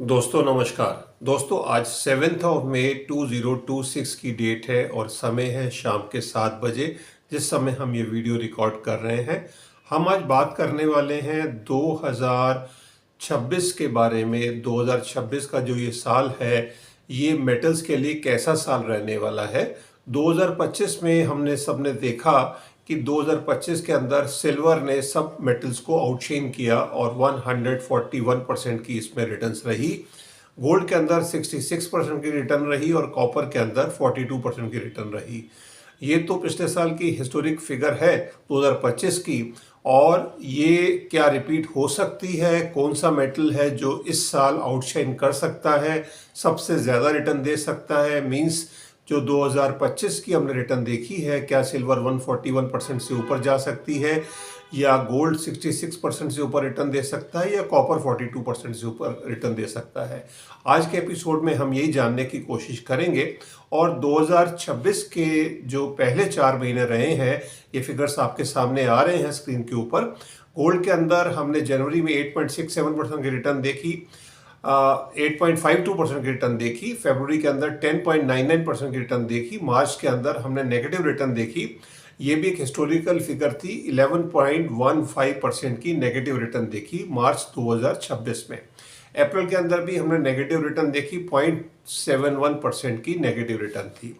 दोस्तों नमस्कार। दोस्तों आज 7 मई 2026 की डेट है और समय है शाम के 7 बजे जिस समय हम ये वीडियो रिकॉर्ड कर रहे हैं। हम आज बात करने वाले हैं 2026 के बारे में। 2026 का जो ये साल है ये मेटल्स के लिए कैसा साल रहने वाला है। 2025 में हमने सबने देखा कि 2025 के अंदर सिल्वर ने सब मेटल्स को आउटशेन किया और 141% की इसमें रिटर्न्स रही। गोल्ड के अंदर 66% की रिटर्न रही और कॉपर के अंदर 42% की रिटर्न रही। ये तो पिछले साल की हिस्टोरिक फिगर है 2025 की। और ये क्या रिपीट हो सकती है? कौन सा मेटल है जो इस साल आउटशाइन कर सकता है, सबसे ज़्यादा रिटर्न दे सकता है? मींस जो 2025 की हमने रिटर्न देखी है, क्या सिल्वर 141% से ऊपर जा सकती है, या गोल्ड 66% से ऊपर रिटर्न दे सकता है, या कॉपर 42% से ऊपर रिटर्न दे सकता है? आज के एपिसोड में हम यही जानने की कोशिश करेंगे। और 2026 के जो पहले 4 महीने रहे हैं, ये फिगर्स आपके सामने आ रहे हैं स्क्रीन के ऊपर। गोल्ड के अंदर हमने जनवरी में 8.67% की रिटर्न देखी, 8.52% की रिटर्न देखी। फरवरी के अंदर 10.99% की रिटर्न देखी। मार्च के अंदर हमने नेगेटिव रिटर्न देखी। ये भी एक हिस्टोरिकल फिगर थी। 11.15% की नेगेटिव रिटर्न देखी मार्च 2026 में। अप्रैल के अंदर भी हमने नेगेटिव रिटर्न देखी, 0.71% की नेगेटिव रिटर्न थी।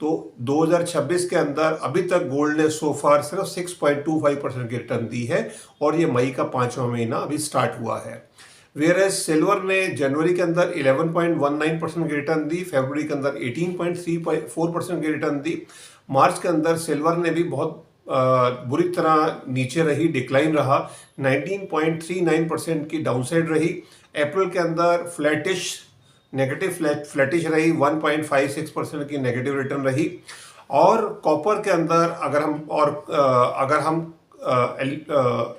तो 2026 के अंदर अभी तक गोल्ड ने सो फार सिर्फ 6.25% की रिटर्न दी है और ये मई का 5वां महीना अभी स्टार्ट हुआ है। वेयर सिल्वर ने जनवरी के अंदर 11.19% की रिटर्न दी, फरवरी के अंदर 18.34% की रिटर्न दी। मार्च के अंदर सिल्वर ने भी बहुत बुरी तरह नीचे रही, डिक्लाइन रहा, 19.39% की डाउनसाइड रही। अप्रैल के अंदर फ्लैटिश फ्लैटिश रही, 1.56% की नेगेटिव रिटर्न रही। और कॉपर के अंदर अगर हम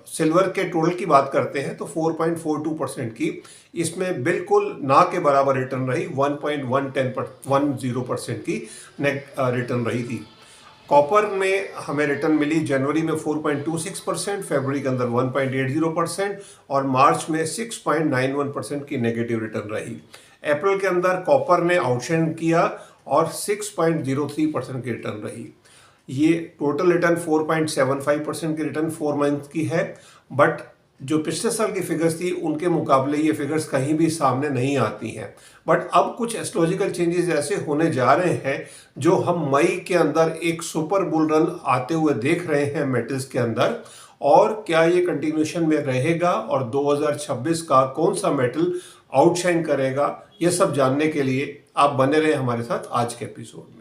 सिल्वर के टोटल की बात करते हैं तो 4.42% की इसमें बिल्कुल ना के बराबर रिटर्न रही, 1.10% की रिटर्न रही थी। कॉपर में हमें रिटर्न मिली जनवरी में 4.26%, फरवरी के अंदर 1.80% और मार्च में 6.91% की नेगेटिव रिटर्न रही। अप्रैल के अंदर कॉपर ने आउटशाइन किया और 6.03% की रिटर्न रही। ये टोटल रिटर्न 4.75% की रिटर्न 4 मंथ की है। बट जो पिछले साल की फिगर्स थी उनके मुकाबले ये फिगर्स कहीं भी सामने नहीं आती हैं। बट अब कुछ एस्ट्रोलॉजिकल चेंजेस ऐसे होने जा रहे हैं जो हम मई के अंदर एक सुपर बुल रन आते हुए देख रहे हैं मेटल्स के अंदर। और क्या ये कंटिन्यूशन में रहेगा और 2026 का कौन सा मेटल आउटशाइन करेगा, ये सब जानने के लिए आप बने रहे हमारे साथ आज के एपिसोड में।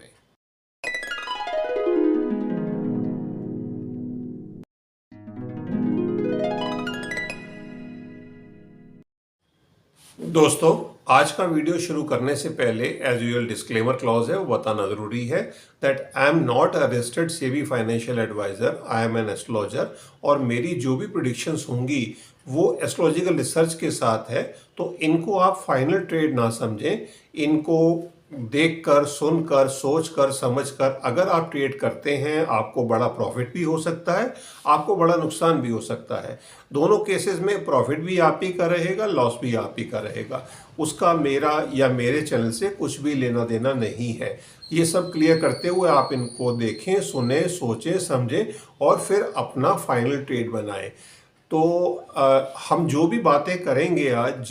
दोस्तों आज का वीडियो शुरू करने से पहले एज यूजुअल डिस्क्लेमर क्लॉज है, वो बताना ज़रूरी है that I am not a registered SEBI financial adviser, I am an astrologer. और मेरी जो भी प्रेडिक्शंस होंगी वो एस्ट्रोलॉजिकल रिसर्च के साथ है, तो इनको आप फाइनल ट्रेड ना समझें। इनको देखकर, सुनकर, सोचकर, समझकर अगर आप ट्रेड करते हैं आपको बड़ा प्रॉफिट भी हो सकता है, आपको बड़ा नुकसान भी हो सकता है। दोनों केसेस में प्रॉफिट भी आप ही का रहेगा, लॉस भी आप ही का रहेगा। उसका मेरा या मेरे चैनल से कुछ भी लेना देना नहीं है। ये सब क्लियर करते हुए आप इनको देखें, सुने, सोचें, समझें और फिर अपना फाइनल ट्रेड बनाएं। तो हम जो भी बातें करेंगे आज,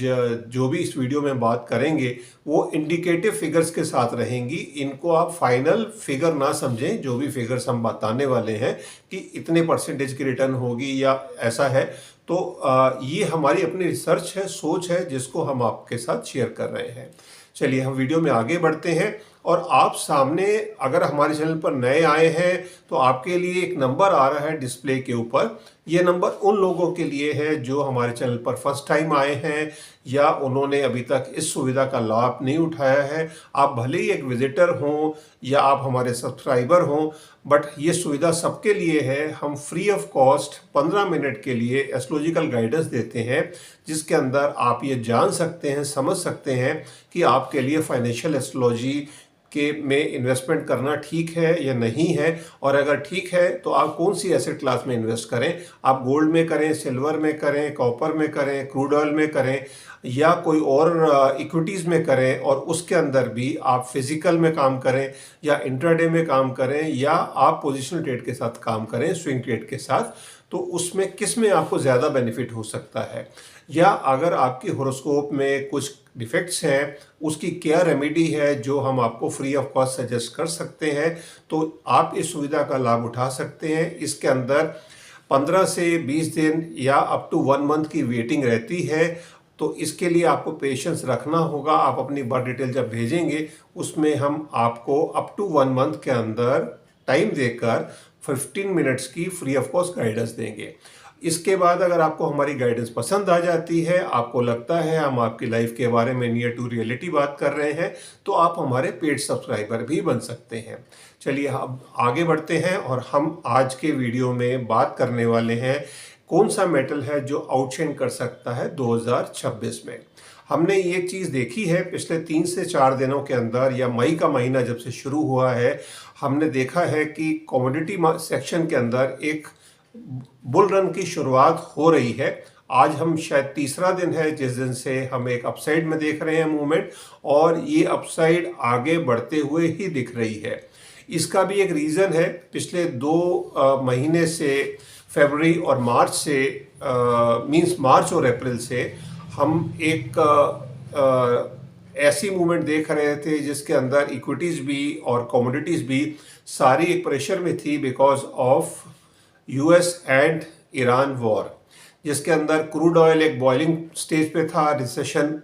जो भी इस वीडियो में बात करेंगे वो इंडिकेटिव फिगर्स के साथ रहेंगी। इनको आप फाइनल फिगर ना समझें। जो भी फिगर्स हम बताने वाले हैं कि इतने परसेंटेज की रिटर्न होगी या ऐसा है, तो ये हमारी अपनी रिसर्च है, सोच है, जिसको हम आपके साथ शेयर कर रहे हैं। चलिए हम वीडियो में आगे बढ़ते हैं। और आप सामने अगर हमारे चैनल पर नए आए हैं तो आपके लिए एक नंबर आ रहा है डिस्प्ले के ऊपर। ये नंबर उन लोगों के लिए है जो हमारे चैनल पर फर्स्ट टाइम आए हैं या उन्होंने अभी तक इस सुविधा का लाभ नहीं उठाया है। आप भले ही एक विजिटर हों या आप हमारे सब्सक्राइबर हों, बट ये सुविधा सबके लिए है। हम फ्री ऑफ कॉस्ट 15 मिनट के लिए एस्ट्रोलॉजिकल गाइडेंस देते हैं, जिसके अंदर आप ये जान सकते हैं, समझ सकते हैं कि आपके लिए फाइनेंशियल एस्ट्रोलॉजी के में इन्वेस्टमेंट करना ठीक है या नहीं है। और अगर ठीक है तो आप कौन सी एसेट क्लास में इन्वेस्ट करें। आप गोल्ड में करें, सिल्वर में करें, कॉपर में करें, क्रूड ऑयल में करें, या कोई और इक्विटीज़ में करें और उसके अंदर भी आप फिजिकल में काम करें या इंट्राडे में काम करें या आप पोजिशनल ट्रेड के साथ काम करें, स्विंग ट्रेड के साथ, तो उसमें किस में आपको ज़्यादा बेनिफिट हो सकता है। या अगर आपकी होरोस्कोप में कुछ डिफेक्ट्स हैं, उसकी क्या रेमेडी है जो हम आपको फ्री ऑफ कॉस्ट सजेस्ट कर सकते हैं, तो आप इस सुविधा का लाभ उठा सकते हैं। इसके अंदर 15 से 20 दिन या अप टू 1 मंथ की वेटिंग रहती है, तो इसके लिए आपको पेशेंस रखना होगा। आप अपनी बर्थ डिटेल जब भेजेंगे उसमें हम आपको अप टू 1 मंथ के अंदर टाइम देकर 15 मिनट्स की फ्री ऑफ कॉस्ट गाइडेंस देंगे। इसके बाद अगर आपको हमारी गाइडेंस पसंद आ जाती है, आपको लगता है हम आपकी लाइफ के बारे में नियर टू रियलिटी बात कर रहे हैं, तो आप हमारे पेड सब्सक्राइबर भी बन सकते हैं। चलिए अब आगे बढ़ते हैं और हम आज के वीडियो में बात करने वाले हैं कौन सा मेटल है जो आउटशाइन कर सकता है 2026 में। हमने ये चीज़ देखी है पिछले 3 से 4 दिनों के अंदर, या मई का महीना जब से शुरू हुआ है, हमने देखा है कि कमोडिटी सेक्शन के अंदर एक बुल रन की शुरुआत हो रही है। आज हम शायद तीसरा दिन है जिस दिन से हम एक अपसाइड में देख रहे हैं मूवमेंट, और ये अपसाइड आगे बढ़ते हुए ही दिख रही है। इसका भी एक रीज़न है, पिछले 2 महीने से फरवरी और मार्च से मींस मार्च और अप्रैल से हम एक ऐसी मूवमेंट देख रहे थे जिसके अंदर इक्विटीज़ भी और कमोडिटीज़ भी सारी एक प्रेशर में थी because of US and Iran war, जिसके अंदर क्रूड ऑयल एक बॉइलिंग स्टेज पे था, रिसेशन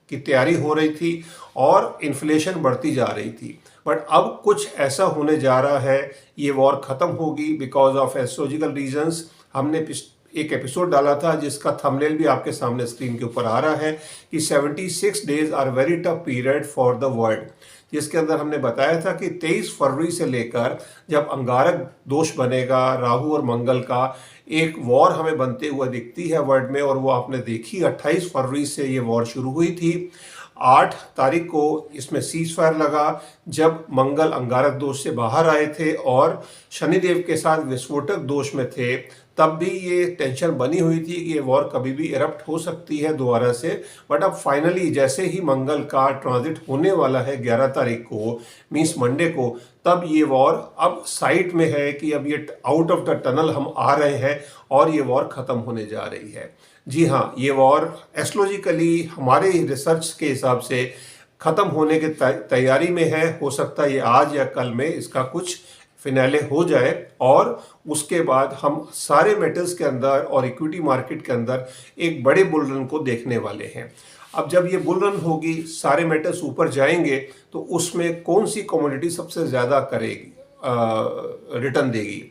की तैयारी हो रही थी और इन्फ्लेशन बढ़ती जा रही थी। बट अब कुछ ऐसा होने जा रहा है, ये वॉर ख़त्म होगी बिकॉज ऑफ एस्ट्रोलॉजिकल रीजंस। हमने एक एपिसोड डाला था जिसका थंबनेल भी आपके सामने स्क्रीन के ऊपर आ रहा है कि 76 days are very tough period for the world, जिसके अंदर हमने बताया था कि 23 फरवरी से लेकर जब अंगारक दोष बनेगा राहु और मंगल का, एक वॉर हमें बनते हुए दिखती है वर्ल्ड में, और वो आपने देखी 28 फरवरी से ये वॉर शुरू हुई थी। 8 तारीख को इसमें सीज फायर लगा जब मंगल अंगारक दोष से बाहर आए थे और शनिदेव के साथ विस्फोटक दोष में थे। तब भी ये टेंशन बनी हुई थी कि ये वॉर कभी भी इरप्ट हो सकती है दोबारा से। बट अब फाइनली जैसे ही मंगल का ट्रांजिट होने वाला है 11 तारीख को, मीन्स मंडे को, तब ये वॉर अब साइट में है कि अब ये आउट ऑफ द टनल हम आ रहे हैं और ये वॉर ख़त्म होने जा रही है। जी हाँ, ये वॉर एस्ट्रोलॉजिकली हमारे रिसर्च के हिसाब से ख़त्म होने की तैयारी में है। हो सकता है ये आज या कल में इसका कुछ फिनाले हो जाए और उसके बाद हम सारे मेटल्स के अंदर और इक्विटी मार्केट के अंदर एक बड़े बुल रन को देखने वाले हैं। अब जब ये बुल रन होगी, सारे मेटल्स ऊपर जाएंगे, तो उसमें कौन सी कमोडिटी सबसे ज़्यादा करेगी, रिटर्न देगी।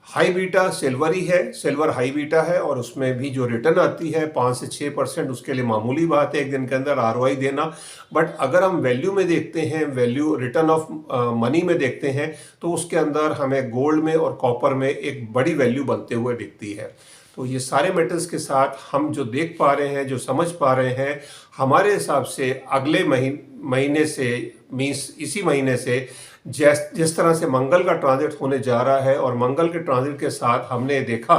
हाई बीटा सिल्वर ही है, सिल्वर हाई बीटा है और उसमें भी जो रिटर्न आती है 5 से 6%, उसके लिए मामूली बात है एक दिन के अंदर आरओआई देना। बट अगर हम वैल्यू में देखते हैं, वैल्यू रिटर्न ऑफ मनी में देखते हैं, तो उसके अंदर हमें गोल्ड में और कॉपर में एक बड़ी वैल्यू बनते हुए दिखती है। तो ये सारे मेटल्स के साथ हम जो देख पा रहे हैं, जो समझ पा रहे हैं, हमारे हिसाब से अगले महीने से, मीन्स इसी महीने से जिस तरह से मंगल का ट्रांजिट होने जा रहा है, और मंगल के ट्रांजिट के साथ हमने देखा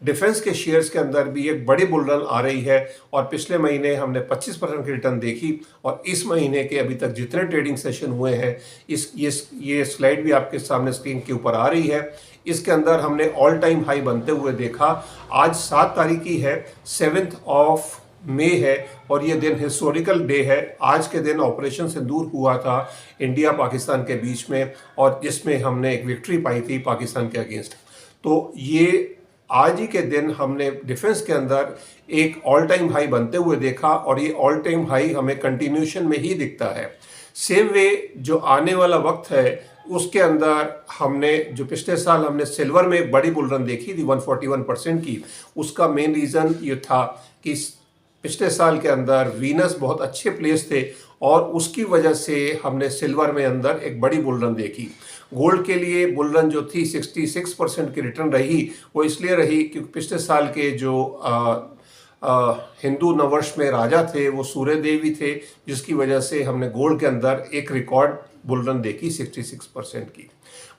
डिफेंस के शेयर्स के अंदर भी एक बड़ी बुल रन आ रही है। और पिछले महीने हमने 25% की रिटर्न देखी, और इस महीने के अभी तक जितने ट्रेडिंग सेशन हुए हैं, ये स्लाइड भी आपके सामने स्क्रीन के ऊपर आ रही है, इसके अंदर हमने ऑल टाइम हाई बनते हुए देखा। आज 7 तारीख की है, 7 मई है, और ये दिन हिस्टोरिकल डे है। आज के दिन ऑपरेशन सिंदूर हुआ था इंडिया पाकिस्तान के बीच में, और जिसमें हमने एक विक्ट्री पाई थी पाकिस्तान के अगेंस्ट। तो ये आज ही के दिन हमने डिफेंस के अंदर एक ऑल टाइम हाई बनते हुए देखा, और ये ऑल टाइम हाई हमें कंटिन्यूशन में ही दिखता है। सेम वे जो आने वाला वक्त है उसके अंदर हमने जो पिछले साल हमने सिल्वर में एक बड़ी बुल रन देखी थी 141% की, उसका मेन रीज़न ये था कि पिछले साल के अंदर वीनस बहुत अच्छे प्लेस थे, और उसकी वजह से हमने सिल्वर में अंदर एक बड़ी बुल रन देखी। गोल्ड के लिए बुल रन जो थी 66% की रिटर्न रही, वो इसलिए रही क्योंकि पिछले साल के जो हिंदू नववर्ष में राजा थे वो सूर्य देवी थे, जिसकी वजह से हमने गोल्ड के अंदर एक रिकॉर्ड बुल रन देखी 66% की।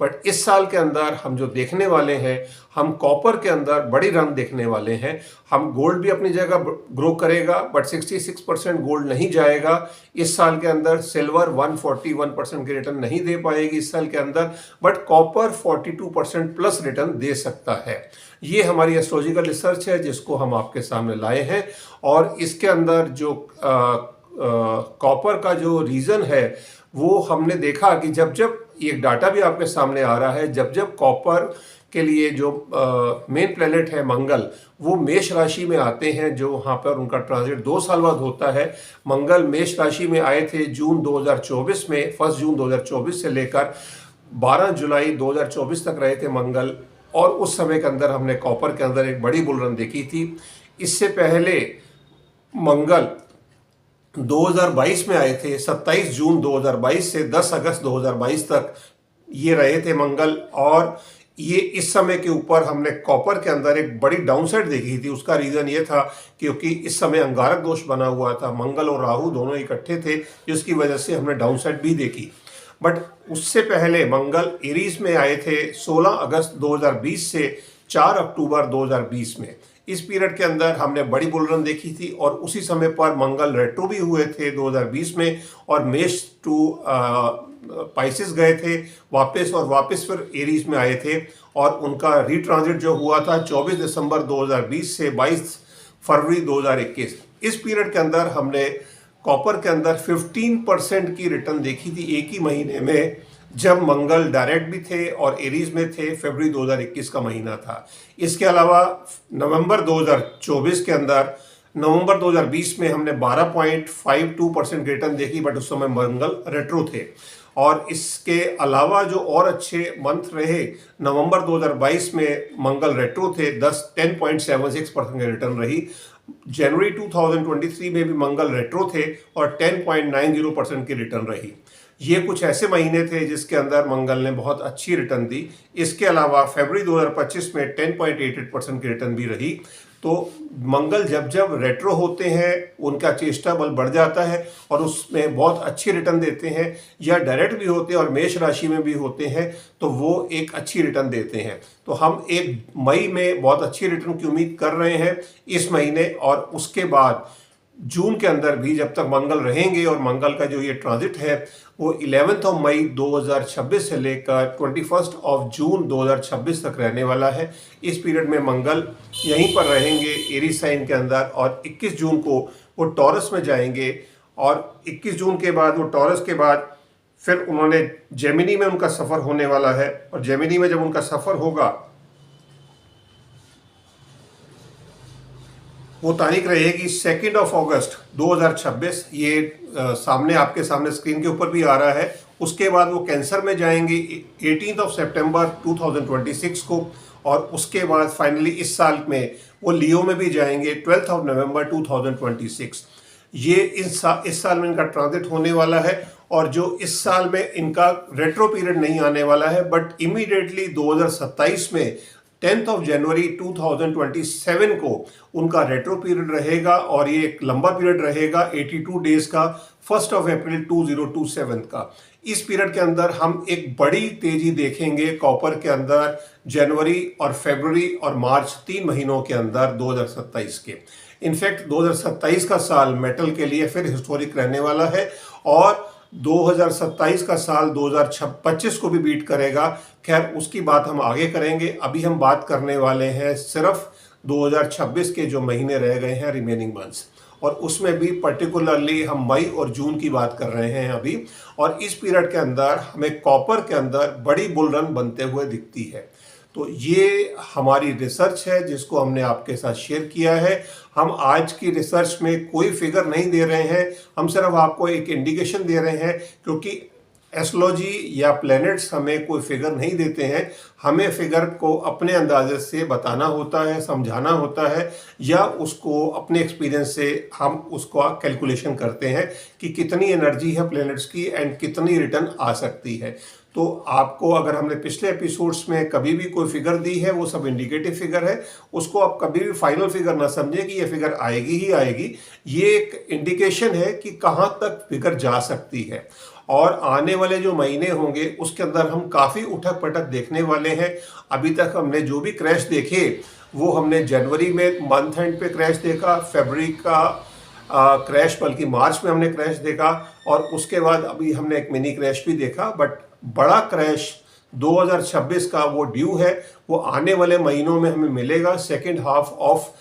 बट इस साल के अंदर हम जो देखने वाले हैं, हम कॉपर के अंदर बड़ी रन देखने वाले हैं। हम गोल्ड भी अपनी जगह ग्रो करेगा, बट 66% गोल्ड नहीं जाएगा इस साल के अंदर। सिल्वर 141% की रिटर्न नहीं दे पाएगी इस साल के अंदर, बट कॉपर 42% प्लस रिटर्न दे सकता है। ये हमारी एस्ट्रोलॉजिकल रिसर्च है जिसको हम आपके सामने लाए हैं, और इसके अंदर जो कॉपर का जो रीज़न है वो हमने देखा कि जब जब एक डाटा भी आपके सामने आ रहा है, जब जब कॉपर के लिए जो मेन प्लेनेट है मंगल, वो मेष राशि में आते हैं, जो वहाँ पर उनका ट्रांजिट 2 साल बाद होता है। मंगल मेष राशि में आए थे जून 2024 में, 1 जून 2024 से लेकर 12 जुलाई 2024 तक रहे थे मंगल, और उस समय के अंदर हमने कॉपर के अंदर एक बड़ी बुल रन देखी थी। इससे पहले मंगल 2022 में आए थे, 27 जून 2022 से 10 अगस्त 2022 तक ये रहे थे मंगल, और ये इस समय के ऊपर हमने कॉपर के अंदर एक बड़ी डाउनसाइड देखी थी। उसका रीज़न ये था क्योंकि इस समय अंगारक दोष बना हुआ था, मंगल और राहु दोनों इकट्ठे थे, जिसकी वजह से हमने डाउनसाइड भी देखी। बट उससे पहले मंगल एरीज में आए थे 16 अगस्त 2020 से 4 अक्टूबर 2020 में। इस पीरियड के अंदर हमने बड़ी बुल रन देखी थी, और उसी समय पर मंगल रेट्रो भी हुए थे 2020 में, और मेष टू पाइसिस गए थे वापस, और वापस फिर एरीज में आए थे, और उनका रीट्रांजिट जो हुआ था 24 दिसंबर 2020 से 22 फरवरी 2021। इस पीरियड के अंदर हमने कॉपर के अंदर 15% की रिटर्न देखी थी एक ही महीने में, जब मंगल डायरेक्ट भी थे और एरीज में थे। फरवरी 2021 का महीना था। इसके अलावा नवंबर 2024 के अंदर, नवंबर 2020 में हमने 12.52% की रिटर्न देखी, बट उस समय मंगल रेट्रो थे। और इसके अलावा जो और अच्छे मंथ रहे, नवंबर 2022 में मंगल रेट्रो थे, 10.76% की रिटर्न रही। जनवरी 2023 में भी मंगल रेट्रो थे और 10.90% की रिटर्न रही। ये कुछ ऐसे महीने थे जिसके अंदर मंगल ने बहुत अच्छी रिटर्न दी। इसके अलावा फरवरी 2025 में 10.88% की रिटर्न भी रही। तो मंगल जब जब रेट्रो होते हैं उनका चेष्टा बल बढ़ जाता है और उसमें बहुत अच्छी रिटर्न देते हैं, या डायरेक्ट भी होते हैं और मेष राशि में भी होते हैं तो वो एक अच्छी रिटर्न देते हैं। तो हम 1 मई में बहुत अच्छी रिटर्न की उम्मीद कर रहे हैं इस महीने, और उसके बाद जून के अंदर भी जब तक मंगल रहेंगे, और मंगल का जो ये ट्रांजिट है वो 11 मई 2026 से लेकर 21 जून 2026 तक रहने वाला है। इस पीरियड में मंगल यहीं पर रहेंगे एरीज साइन के अंदर, और 21 जून को वो टॉरस में जाएंगे, और 21 जून के बाद वो टॉरस के बाद फिर उन्होंने जेमिनी में उनका सफ़र होने वाला है, और जेमिनी में जब उनका सफ़र होगा वो तारीख रहेगी 2 अगस्त 2026। ये सामने आपके सामने स्क्रीन के ऊपर भी आ रहा है। उसके बाद वो कैंसर में जाएंगे 18 सितंबर 2026 को, और उसके बाद फाइनली इस साल में वो लियो में भी जाएंगे 12 नवंबर 2026। ये इस साल में इनका ट्रांजिट होने वाला है, और जो इस साल में इनका रेट्रो पीरियड नहीं आने वाला है, बट इमीडिएटली 2027 में 10 जनवरी 2027 को उनका रेट्रो पीरियड रहेगा, और ये एक लंबा पीरियड रहेगा 82 डेज का, 1 अप्रैल 2027 का। इस पीरियड के अंदर हम एक बड़ी तेजी देखेंगे कॉपर के अंदर जनवरी और फरवरी और मार्च 3 महीनों के अंदर 2027 के। इनफैक्ट 2027 का साल मेटल के लिए फिर हिस्टोरिक रहने वाला है, और 2027 का साल 2025 को भी बीट करेगा। खैर उसकी बात हम आगे करेंगे। अभी हम बात करने वाले हैं सिर्फ 2026 के जो महीने रह गए हैं, रिमेनिंग मंथ्स, और उसमें भी पर्टिकुलरली हम मई और जून की बात कर रहे हैं अभी। और इस पीरियड के अंदर हमें कॉपर के अंदर बड़ी बुल रन बनते हुए दिखती है। तो ये हमारी रिसर्च है जिसको हमने आपके साथ शेयर किया है। हम आज की रिसर्च में कोई फिगर नहीं दे रहे हैं, हम सिर्फ आपको एक इंडिकेशन दे रहे हैं, क्योंकि एस्ट्रोलॉजी या प्लैनेट्स हमें कोई फिगर नहीं देते हैं। हमें फिगर को अपने अंदाजे से बताना होता है, समझाना होता है, या उसको अपने एक्सपीरियंस से हम उसको कैलकुलेशन करते हैं कि कितनी एनर्जी है प्लैनेट्स की एंड कितनी रिटर्न आ सकती है। तो आपको अगर हमने पिछले एपिसोड्स में कभी भी कोई फिगर दी है, वो सब इंडिकेटिव फिगर है, उसको आप कभी भी फाइनल फिगर ना समझें कि ये फिगर आएगी ही आएगी। ये एक इंडिकेशन है कि कहाँ तक फिगर जा सकती है। और आने वाले जो महीने होंगे उसके अंदर हम काफ़ी उठक पटक देखने वाले हैं। अभी तक हमने जो भी क्रैश देखे वो हमने जनवरी में मंथ एंड पे क्रैश देखा, फरवरी का क्रैश बल्कि मार्च में हमने क्रैश देखा, और उसके बाद अभी हमने एक मिनी क्रैश भी देखा। बट बड़ा क्रैश 2026 का वो ड्यू है, वो आने वाले महीनों में हमें मिलेगा, सेकेंड हाफ ऑफ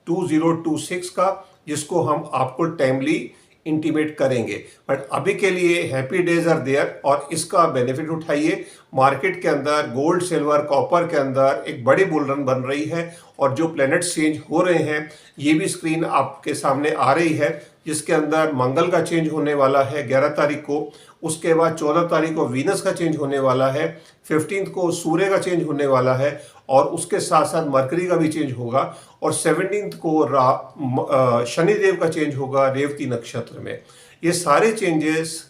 2026 का, जिसको हम आपको टाइमली इंटीमेट करेंगे। बट अभी के लिए हैप्पी डेज आर देयर और इसका बेनिफिट उठाइए। मार्केट के अंदर गोल्ड, सिल्वर, कॉपर के अंदर एक बड़ी बुल रन बन रही है, और जो प्लैनेट्स चेंज हो रहे हैं ये भी स्क्रीन आपके सामने आ रही है, जिसके अंदर मंगल का चेंज होने वाला है 11 तारीख को, उसके बाद 14 तारीख को वीनस का चेंज होने वाला है, 15 को सूर्य का चेंज होने वाला है, और उसके साथ साथ मरकरी का भी चेंज होगा, और 17 को शनिदेव का चेंज होगा रेवती नक्षत्र में। ये सारे चेंजेस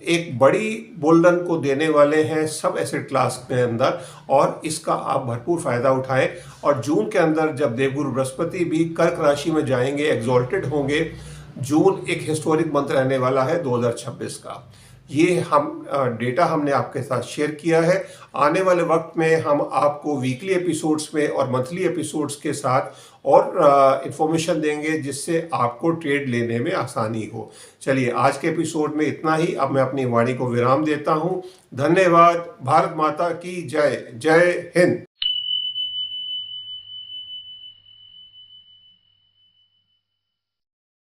एक बड़ी बुल रन को देने वाले हैं सब एसेट क्लास के अंदर, और इसका आप भरपूर फायदा उठाएं। और जून के अंदर जब देवगुरु बृहस्पति भी कर्क राशि में जाएंगे, एग्जॉल्टेड होंगे, जून एक हिस्टोरिक मंथ रहने वाला है 2026 का। ये हम डेटा हमने आपके साथ शेयर किया है। आने वाले वक्त में हम आपको वीकली एपिसोड्स में और मंथली एपिसोड्स के साथ और इंफॉर्मेशन देंगे, जिससे आपको ट्रेड लेने में आसानी हो। चलिए, आज के एपिसोड में इतना ही। अब मैं अपनी वाणी को विराम देता हूँ। धन्यवाद। भारत माता की जय। जय हिंद।